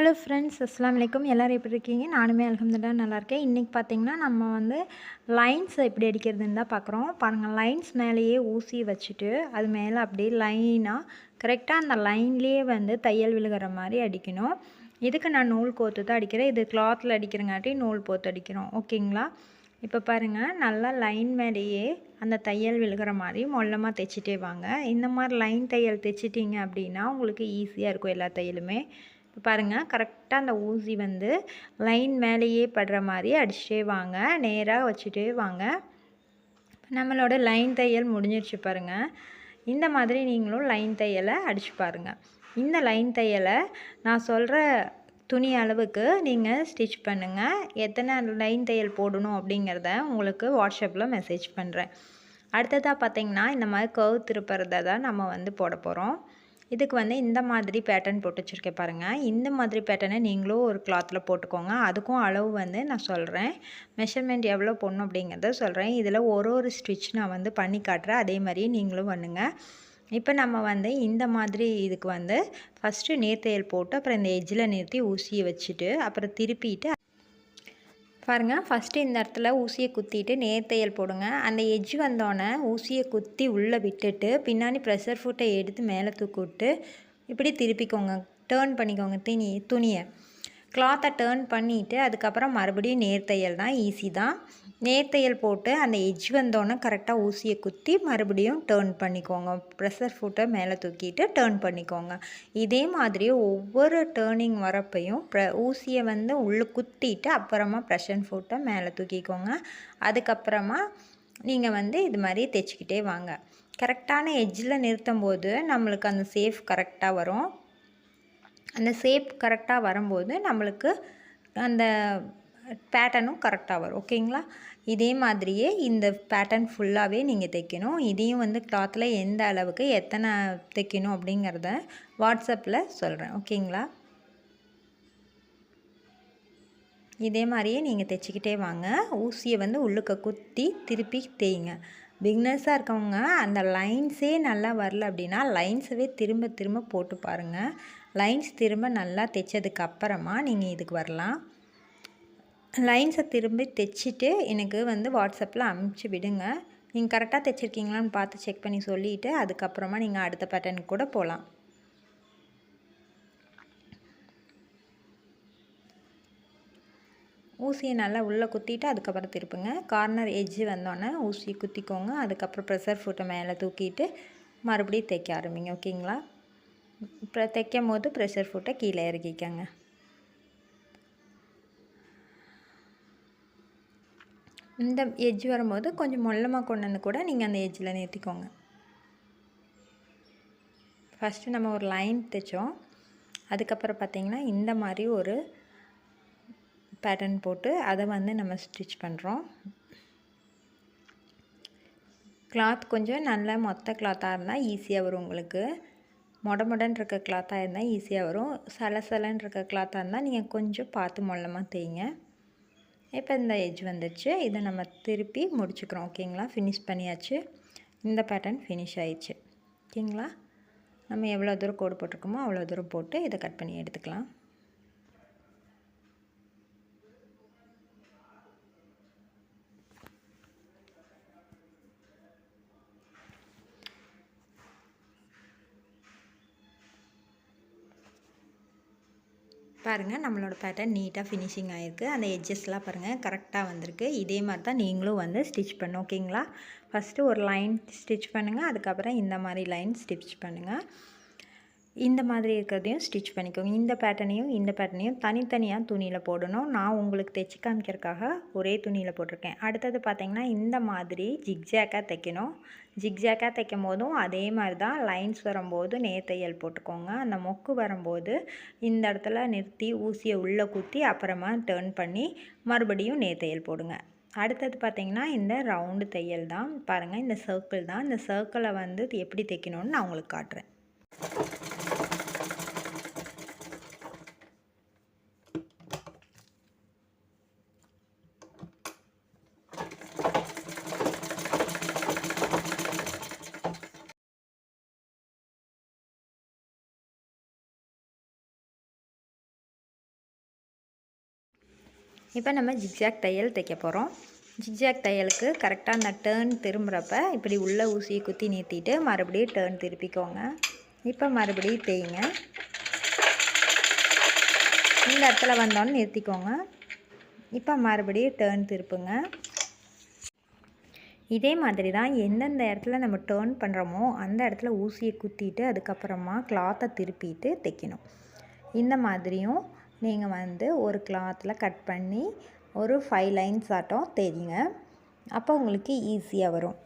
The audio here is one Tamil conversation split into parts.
ஹலோ ஃப்ரெண்ட்ஸ், அஸ்ஸலாமு அலைக்கும். எல்லோரும் எப்படி இருக்கீங்க? நானுமே அல்ஹம்துலில்லாஹ் நல்லாயிருக்கேன். இன்றைக்கி பார்த்திங்கன்னா நம்ம வந்து லைன்ஸ் எப்படி அடிக்கிறதுன்னு தான் பார்க்குறோம். பாருங்கள், லைன்ஸ் மேலேயே ஊசி வச்சுட்டு அது மேலே அப்படியே லைனாக கரெக்டாக அந்த லைன்லேயே வந்து தையல் விழுகிற மாதிரி அடிக்கணும். இதுக்கு நான் நூல் கோர்த்து தான் அடிக்கிறேன். இது கிளாத்தில் அடிக்கிறங்காட்டி நூல் கோர்த்து அடிக்கிறோம். ஓகேங்களா? இப்போ பாருங்கள், நல்லா லைன் மேலேயே அந்த தையல் விழுகிற மாதிரி மொல்லமாக தைச்சிட்டே வாங்க. இந்த மாதிரி லைன் தையல் தைச்சிட்டிங்க அப்படின்னா உங்களுக்கு ஈஸியாக இருக்கும் எல்லா தையலுமே. இப்போ பாருங்கள், கரெக்டாக அந்த ஊசி வந்து லைன் மேலேயே படுற மாதிரி அடிச்சுட்டே வாங்க. நேராக வச்சுட்டே வாங்க. நம்மளோட லைன் தையல் முடிஞ்சிருச்சு பாருங்கள். இந்த மாதிரி நீங்களும் லைன் தையலை அடித்து பாருங்கள். இந்த லைன் தையலை நான் சொல்கிற துணி அளவுக்கு நீங்கள் ஸ்டிச் பண்ணுங்கள். எத்தனை லைன் தையல் போடணும் அப்படிங்கிறத உங்களுக்கு வாட்ஸ்அப்பில் மெசேஜ் பண்ணுறேன். அடுத்ததாக பார்த்திங்கன்னா, இந்த மாதிரி கர்வ் திருப்புறதை தான் நம்ம வந்து போட போகிறோம். இதுக்கு வந்து இந்த மாதிரி பேட்டர்ன் போட்டு வச்சுருக்கேன் பாருங்கள். இந்த மாதிரி பேட்டர்னை நீங்களும் ஒரு கிளாத்தில் போட்டுக்கோங்க. அதுக்கும் அளவு வந்து நான் சொல்கிறேன். மெஷர்மெண்ட் எவ்வளோ போடணும் அப்படிங்கிறத சொல்கிறேன். இதில் ஒரு ஸ்டிச் நான் வந்து பண்ணி காட்டுறேன். அதே மாதிரியே நீங்களும் பண்ணுங்கள். இப்போ நம்ம வந்து இந்த மாதிரி இதுக்கு வந்து ஃபஸ்ட்டு நேர்த்தையல் போட்டு அப்புறம் இந்த எட்ஜில் நிறுத்தி ஊசியை வச்சுட்டு அப்புறம் திருப்பிட்டு பாருங்கள், ஃபஸ்ட்டு இந்த இடத்துல ஊசியை குத்திட்டு நேர்த்தையல் போடுங்க. அந்த எட்ஜ் வந்தோடனே ஊசியை குத்தி உள்ளே விட்டுட்டு பின்னாடி ப்ரெஷர் ஃபுட்டை எடுத்து மேலே தூக்கி விட்டு இப்படி திருப்பிக்கோங்க. டேர்ன் பண்ணிக்கோங்க துணியை. கிளாத்தை டேர்ன் பண்ணிவிட்டு அதுக்கப்புறம் மறுபடியும் நேர்த்தையல் தான். ஈஸி தான். நேர்த்தையல் போட்டு அந்த எட்ஜ் வந்தோடனே கரெக்டாக ஊசியை குத்தி மறுபடியும் டேர்ன் பண்ணிக்கோங்க. ப்ரெஷர் ஃபுட்டை மேலே தூக்கிட்டு டேர்ன் பண்ணிக்கோங்க. இதே மாதிரி ஒவ்வொரு டேர்னிங் வரப்பையும் ஊசியை வந்து உள்ளே குத்திட்டு அப்புறமா ப்ரெஷர் ஃபுட்டை மேலே தூக்கிக்கோங்க. அதுக்கப்புறமா நீங்கள் வந்து இது மாதிரி தைச்சிக்கிட்டே வாங்க. கரெக்டான எட்ஜில் நிறுத்தும் போது நம்மளுக்கு அந்த சேஃப் கரெக்டாக வரும். அந்த ஷேப் கரெக்டாக வரும்போது நம்மளுக்கு அந்த பேட்டர்னும் கரெக்டாக வரும். ஓகேங்களா? இதே மாதிரியே இந்த பேட்டர்ன் ஃபுல்லாகவே நீங்கள் தைக்கணும். இதையும் வந்து கிளாத்தில் எந்த அளவுக்கு எத்தனை தைக்கணும் அப்படிங்கிறத வாட்ஸ்அப்பில் சொல்கிறேன். ஓகேங்களா? இதே மாதிரியே நீங்கள் தைச்சிக்கிட்டே வாங்க. ஊசியை வந்து உள்ளுக்க குத்தி திருப்பி தேய்ங்க. பிகினர்ஸாக இருக்கவங்க அந்த லைன்ஸே நல்லா வரல அப்படின்னா லைன்ஸவே திரும்ப திரும்ப போட்டு பாருங்கள். லைன்ஸ் திரும்ப நல்லா தைச்சதுக்கு அப்புறமா நீங்கள் இதுக்கு வரலாம். லைன்ஸை திரும்பி தைச்சிட்டு எனக்கு வந்து வாட்ஸ்அப்பில் அனுப்பிச்சி விடுங்க. நீங்கள் கரெக்டாக தைச்சிருக்கீங்களான்னு பார்த்து செக் பண்ணி சொல்லிவிட்டு அதுக்கப்புறமா நீங்கள் அடுத்த பேட்டர்னுக்கு கூட போகலாம். ஊசியை நல்லா உள்ளே குத்திட்டு அதுக்கப்புறம் திருப்புங்க. கார்னர் எட்ஜு வந்தோடனே ஊசியை குத்திக்கோங்க. அதுக்கப்புறம் ப்ரெஷர் ஃபுட்டை மேலே தூக்கிட்டு மறுபடியும் தைக்க ஆரம்பிங்க. ஓகேங்களா? இப்போ தைக்கும் போது ப்ரெஷர் ஃபுட்டை கீழே இறக்கிக்கங்க. இந்த எட்ஜ் வரும்போது கொஞ்சம் மொல்லமாக கொண்டு வந்து கூட நீங்கள் அந்த எட்ஜில் நிறுத்திக்கோங்க. ஃபஸ்ட்டு நம்ம ஒரு லைன் தைச்சோம். அதுக்கப்புறம் பார்த்திங்கன்னா இந்த மாதிரி ஒரு பேட்டர்ன் போட்டு அதை வந்து நம்ம ஸ்டிச் பண்ணுறோம். கிளாத் கொஞ்சம் நல்ல மொத்த கிளாத்தாக இருந்தால் ஈஸியாக வரும். உங்களுக்கு மொடன்னு இருக்க கிளாத்தாக இருந்தால் ஈஸியாக வரும். சலசலன்னு இருக்க கிளாத்தாக இருந்தால் நீங்கள் கொஞ்சம் பார்த்து மொல்லமாக தேய்ங்க. இப்போ இந்த எட்ஜ் வந்துடுச்சு. இதை நம்ம திருப்பி முடிச்சுக்கிறோம். ஓகேங்களா? ஃபினிஷ் பண்ணியாச்சு. இந்த பேட்டர்ன் ஃபினிஷ் ஆயிடுச்சு. ஓகேங்களா? நம்ம எவ்வளோ தூரம் கோடு போட்டிருக்கோமோ அவ்வளோ தூரம் போட்டு இதை கட் பண்ணி எடுத்துக்கலாம். பாருங்கள், நம்மளோட பேட்டர்ன் நீட்டாக ஃபினிஷிங் ஆகிருக்கு. அந்த எட்ஜஸ்லாம் பாருங்கள் கரெக்டாக வந்திருக்கு. இதே மாதிரி தான் நீங்களும் வந்து ஸ்டிச் பண்ணணும். ஓகேங்களா? ஃபஸ்ட்டு ஒரு லைன் ஸ்டிச் பண்ணுங்கள். அதுக்கப்புறம் இந்த மாதிரி லைன் ஸ்டிச் பண்ணுங்கள். இந்த மாதிரி இருக்கிறதையும் ஸ்டிச் பண்ணிக்கோங்க. இந்த பேட்டர்னையும் தனித்தனியாக துணியில் போடணும். நான் உங்களுக்கு தைச்சி காமிக்கிறதுக்காக ஒரே துணியில் போட்டிருக்கேன். அடுத்தது பார்த்திங்கன்னா இந்த மாதிரி ஜிக்ஜாக்காக தைக்கணும். ஜிக்ஜாக்காக தைக்கும் போதும் அதே மாதிரி தான் லைன்ஸ் வரும்போது நேர்த்தையல் போட்டுக்கோங்க. அந்த மொக்கு வரும்போது இந்த இடத்துல நிறுத்தி ஊசியை உள்ளே குத்தி அப்புறமா டேர்ன் பண்ணி மறுபடியும் நேர்த்தையல் போடுங்க. அடுத்தது பார்த்திங்கன்னா இந்த ரவுண்டு தையல் தான். பாருங்கள், இந்த சர்க்கிள் தான். இந்த சர்க்கிளை வந்து எப்படி தைக்கணும்னு நான் உங்களுக்கு காட்டுறேன். இப்போ நம்ம ஜிக்ஜாக் தையல் தைக்க போகிறோம். ஜிக்ஜாக் தையலுக்கு கரெக்டாக அந்த டேர்ன் திரும்புகிறப்ப இப்படி உள்ள ஊசியை குத்தி நிறுத்திட்டு மறுபடியும் டேர்ன் திருப்பிக்கோங்க. இப்போ மறுபடியும் தேய்ங்க. இந்த இடத்துல வந்தோன்னு நிறுத்திக்கோங்க. இப்போ மறுபடியும் டேர்ன் திருப்புங்க. இதே மாதிரி தான் எந்தெந்த இடத்துல நம்ம டேர்ன் பண்ணுறோமோ அந்த இடத்துல ஊசியை குத்திட்டு அதுக்கப்புறமா கிளாத்தை திருப்பிட்டு தைக்கணும். இந்த மாதிரியும் நீங்கள் வந்து ஒரு கிளாத்தில் கட் பண்ணி ஒரு 5 லைன்ஸ் ஆட்டம் தேய்ங்க. அப்போ உங்களுக்கு ஈஸியாக வரும்.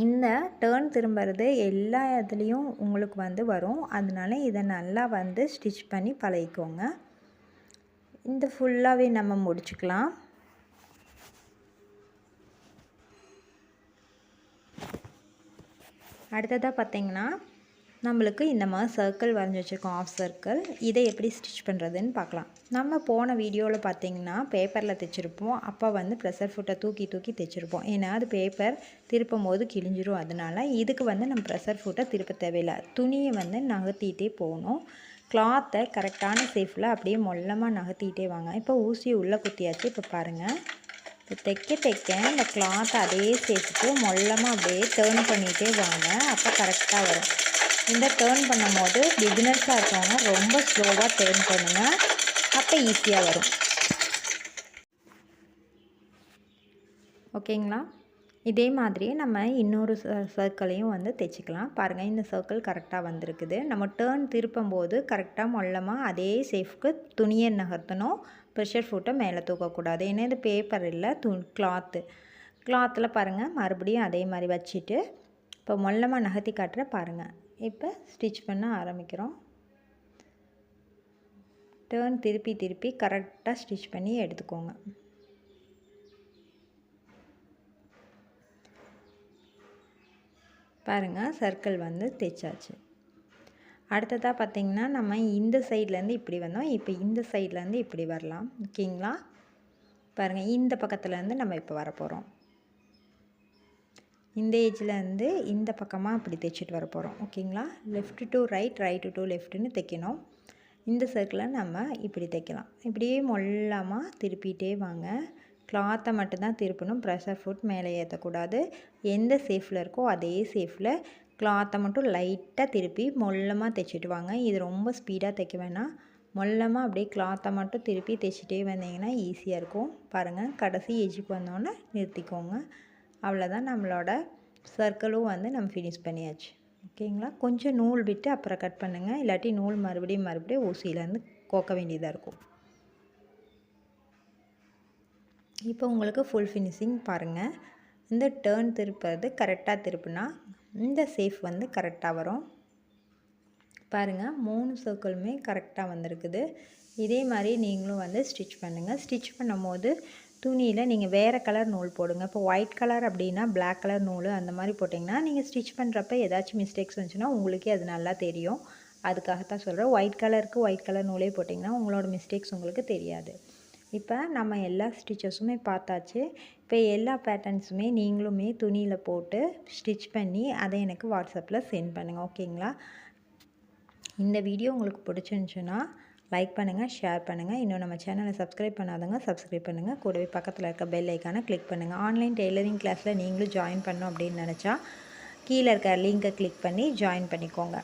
இந்த டேர்ன் திரும்புறது எல்லா இதுலேயும் உங்களுக்கு வந்து வரும். அதனால இதை நல்லா வந்து ஸ்டிச் பண்ணி பழகிக்கோங்க. இந்த ஃபுல்லாகவே நம்ம முடிச்சுக்கலாம். அடுத்ததாக பார்த்திங்கன்னா நம்மளுக்கு இந்த மாதிரி சர்க்கிள் வரைஞ்சி வச்சுருக்கோம், ஆஃப் சர்க்கிள். இதை எப்படி ஸ்டிச் பண்ணுறதுன்னு பார்க்கலாம். நம்ம போன வீடியோவில் பார்த்திங்கன்னா பேப்பரில் தைச்சிருப்போம். அப்போ வந்து ப்ரெஷர் ஃபுட்டை தூக்கி தைச்சிருப்போம். ஏன்னா அது பேப்பர் திருப்பும் போது கிழிஞ்சிரும். அதனால் இதுக்கு வந்து நம்ம ப்ரெஷர் ஃபுட்டை திருப்ப தேவையில்லை. துணியை வந்து நகர்த்திட்டே போகணும். கிளாத்தை கரெக்டான சேஃபில் அப்படியே மொல்லமாக நகர்த்திட்டே வாங்க. இப்போ ஊசியை உள்ளே குத்தியாச்சு. இப்போ பாருங்கள், இப்போ தைக்க இந்த கிளாத்தை அதே சேஃபுக்கு மொல்லமாக அப்படியே டேர்ன் பண்ணிகிட்டே வாங்க. அப்போ கரெக்டாக வரும். இந்த டேர்ன் பண்ணும் போது பிகினர்ஸாக இருக்கவங்க ரொம்ப ஸ்லோவாக டேர்ன் பண்ணுங்கள். அப்போ ஈஸியாக வரும். ஓகேங்களா? இதே மாதிரியே நம்ம இன்னொரு சர்க்கிளையும் வந்து தைச்சிக்கலாம். பாருங்கள், இந்த சர்க்கிள் கரெக்டாக வந்திருக்குது. நம்ம டேர்ன் திருப்பும் போது கரெக்டாக மொல்லமாக அதே சேஃப்க்கு துணியை நகர்த்தணும். ப்ரெஷர் ஃபுட்டை மேலே தூக்கக்கூடாது. ஏன்னா இது பேப்பர் இல்லை, கிளாத்தில் பாருங்கள், மறுபடியும் அதே மாதிரி வச்சுட்டு இப்போ மொல்லமாக நகர்த்தி காட்டுற பாருங்கள். இப்போ ஸ்டிச் பண்ண ஆரம்பிக்கிறோம். டேர்ன் திருப்பி கரெக்டாக ஸ்டிச் பண்ணி எடுத்துக்கோங்க. பாருங்கள், சர்க்கிள் வந்து தைச்சாச்சு. அடுத்ததாக பார்த்திங்கன்னா நம்ம இந்த சைட்லேருந்து இப்படி வந்தோம். இப்போ இந்த சைட்லேருந்து இப்படி வரலாம். ஓகேங்களா? பாருங்கள், இந்த பக்கத்துலேருந்து நம்ம இப்போ வரப்போகிறோம். இந்த ஏஜ்லேருந்து இந்த பக்கமாக இப்படி தைச்சிட்டு வர போகிறோம். ஓகேங்களா? Left to right, right to லெஃப்ட்டுன்னு தைக்கணும். இந்த சர்க்கிளை நம்ம இப்படி தைக்கலாம். இப்படியே மொல்லமாக திருப்பிகிட்டே வாங்க. கிளாத்தை மட்டும்தான் திருப்பணும். ப்ரெஷர் ஃபுட் மேலே ஏற்றக்கூடாது. எந்த சேஃபில் இருக்கோ அதே சேஃபில் கிளாத்தை மட்டும் லைட்டாக திருப்பி மொல்லமாக தைச்சிட்டு வாங்க. இது ரொம்ப ஸ்பீடாக தைக்க வேணாம். மொல்லமாக அப்படியே கிளாத்தை மட்டும் திருப்பி தைச்சிட்டே வந்தீங்கன்னா ஈஸியாக இருக்கும். பாருங்கள், கடைசி ஏஜுக்கு வந்தோன்னே நிறுத்திக்கோங்க. அவ்வளோதான், நம்மளோட சர்க்கிளும் வந்து நம்ம ஃபினிஷ் பண்ணியாச்சு. ஓகேங்களா? கொஞ்சம் நூல் விட்டு அப்புறம் கட் பண்ணுங்கள். இல்லாட்டி நூல் மறுபடியும் ஊசியிலேருந்து கோக்க வேண்டியதாக இருக்கும். இப்போ உங்களுக்கு ஃபுல் ஃபினிஷிங் பாருங்கள். இந்த டேர்ன் திருப்புறது கரெக்டாக திருப்புனா இந்த சேஃப் வந்து கரெக்டாக வரும். பாருங்கள், 3 சர்க்கிளுமே கரெக்டாக வந்திருக்குது. இதே மாதிரி நீங்களும் வந்து ஸ்டிச் பண்ணுங்கள். ஸ்டிச் பண்ணும் போது துணியில் நீங்கள் வேறு கலர் நூல் போடுங்க. இப்போ ஒயிட் கலர் அப்படின்னா பிளாக் கலர் நூல் அந்த மாதிரி போட்டிங்கன்னா நீங்கள் ஸ்டிச் பண்ணுறப்ப ஏதாச்சும் மிஸ்டேக்ஸ் வந்துச்சுன்னா உங்களுக்கே அது நல்லா தெரியும். அதுக்காகத்தான் சொல்கிறேன். ஒயிட் கலருக்கு ஒயிட் கலர் நூலே போட்டிங்கன்னா உங்களோட மிஸ்டேக்ஸ் உங்களுக்கு தெரியாது. இப்போ நம்ம எல்லா ஸ்டிச்சஸுமே பார்த்தாச்சு. இப்போ எல்லா பேட்டர்ன்ஸுமே நீங்களுமே துணியில் போட்டு ஸ்டிச் பண்ணி அதை எனக்கு வாட்ஸ்அப்பில் சென்ட் பண்ணுங்கள். ஓகேங்களா? இந்த வீடியோ உங்களுக்கு பிடிச்சிருந்துச்சுன்னா லைக் பண்ணுங்கள், ஷேர் பண்ணுங்கள். இன்னும் நம்ம சேனலை சப்ஸ்கிரைப் பண்ணாதவங்க சப்ஸ்கிரைப் பண்ணுங்கள். கூடவே பக்கத்தில் இருக்க பெல் ஐக்கானை கிளிக் பண்ணுங்கள். ஆன்லைன் டெய்லரிங் கிளாஸில் நீங்களும் ஜாயின் பண்ணணும் அப்படின்னு நினச்சா கீழே இருக்க லிங்கை கிளிக் பண்ணி ஜாயின் பண்ணிக்கோங்க.